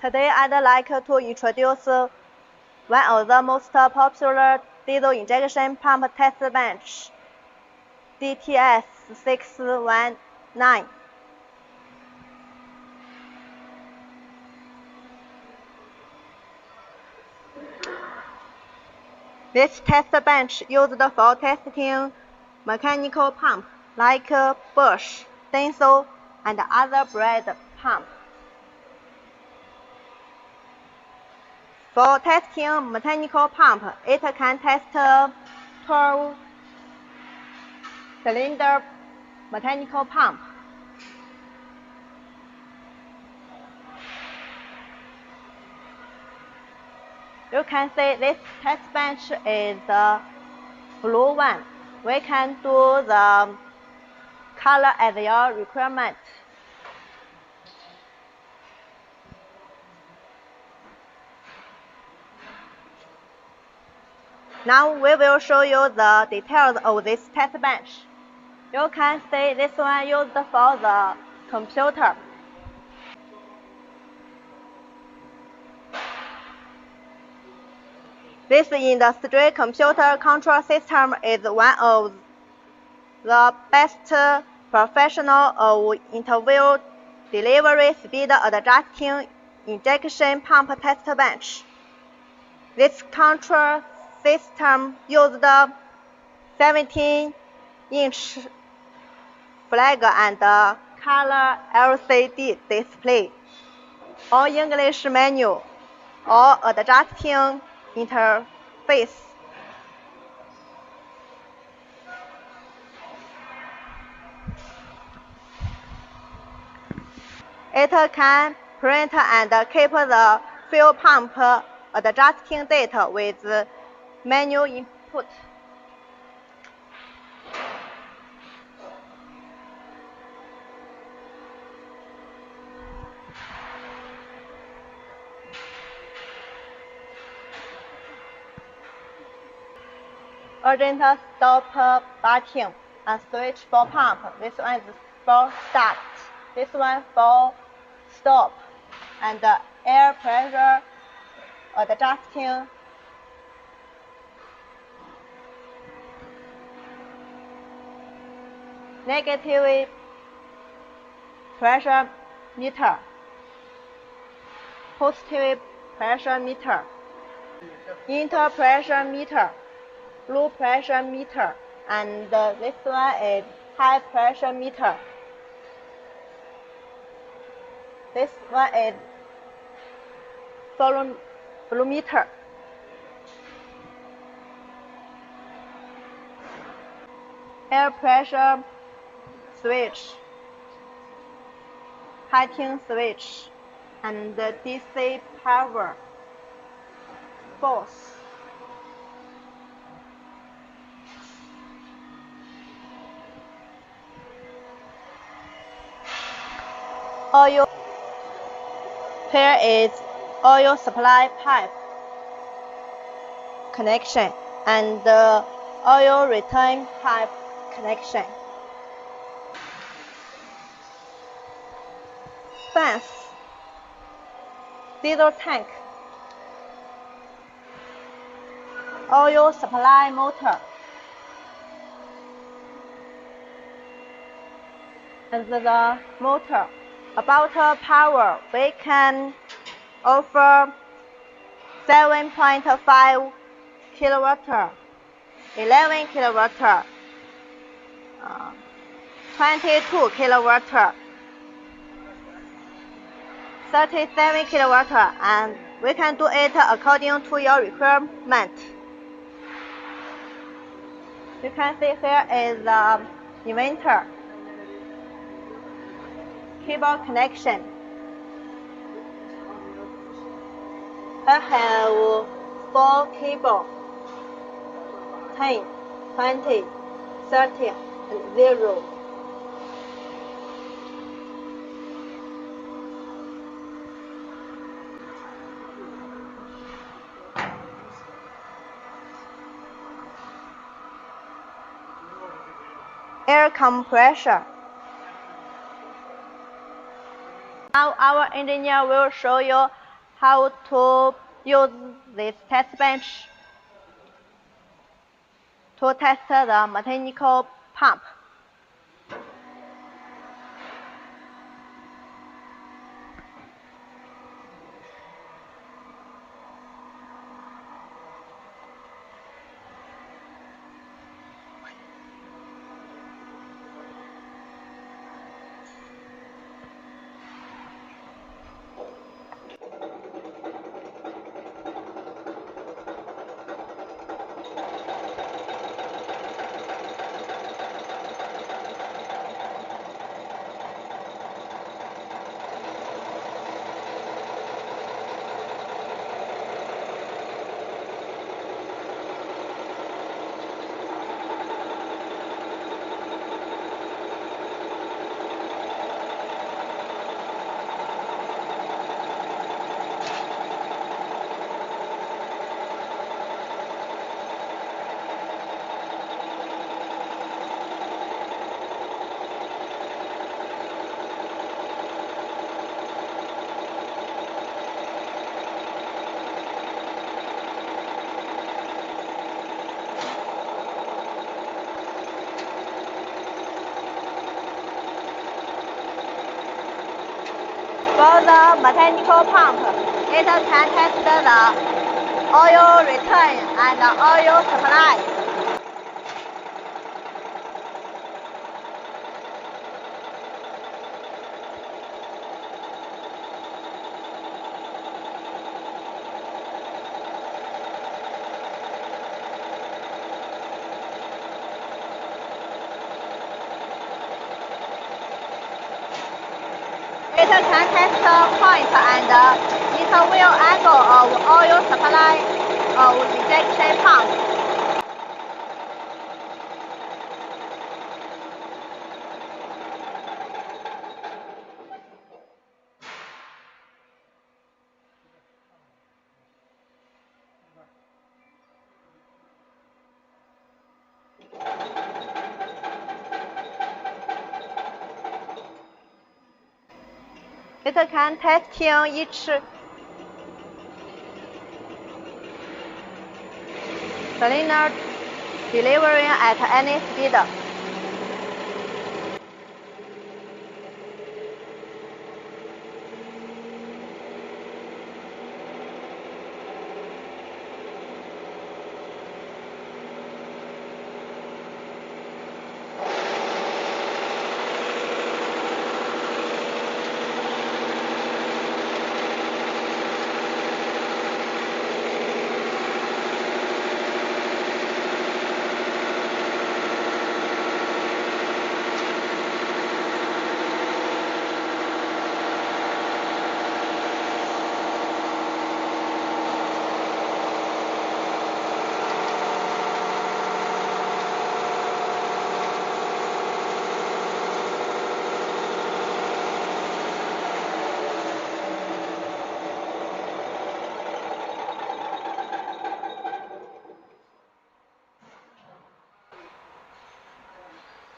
Today I'd like to introduce one of the most popular diesel injection pump test bench, DTS 619. This test bench used for testing mechanical pump like Bosch, Denso, and other brand pump. For testing mechanical pump, it can test 12-cylinder mechanical pump. You can see this test bench is the blue one. We can do the color as your requirement. Now we will show you the details of this test bench. You can see this one used for the computer. This industry computer control system is one of the best professional of interval delivery speed adjusting injection pump test bench. This control system used 17-inch flag and color LCD display, all English menu, or adjusting interface. It can print and keep the fuel pump adjusting data with manual input. Urgent stop button and switch for pump. This one is for start. This one for stop. And air pressure adjusting. Negative pressure meter. Positive pressure meter. Inter pressure meter. Low pressure meter, and this one is high pressure meter. This one is volumeter. Air pressure switch, heating switch, and DC power force. Oil. Here is oil supply pipe connection and oil return pipe connection. Fans, diesel tank, oil supply motor, and the motor. About power, we can offer 7.5 kilowatt, 11 kilowatt, 22 kilowatt, 37 kilowatt, and we can do it according to your requirement. You can see here is the inverter. Cable connection. I have 4 cables, 10, 20, 30, and 0. Air compressor. Now our engineer will show you how to use this test bench to test the mechanical pump. For the mechanical pump, it can test the oil return and oil supply. It can test the point and interval angle of oil supply of injection pump. It can testing each cylinder delivering at any speed.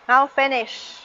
Now finish.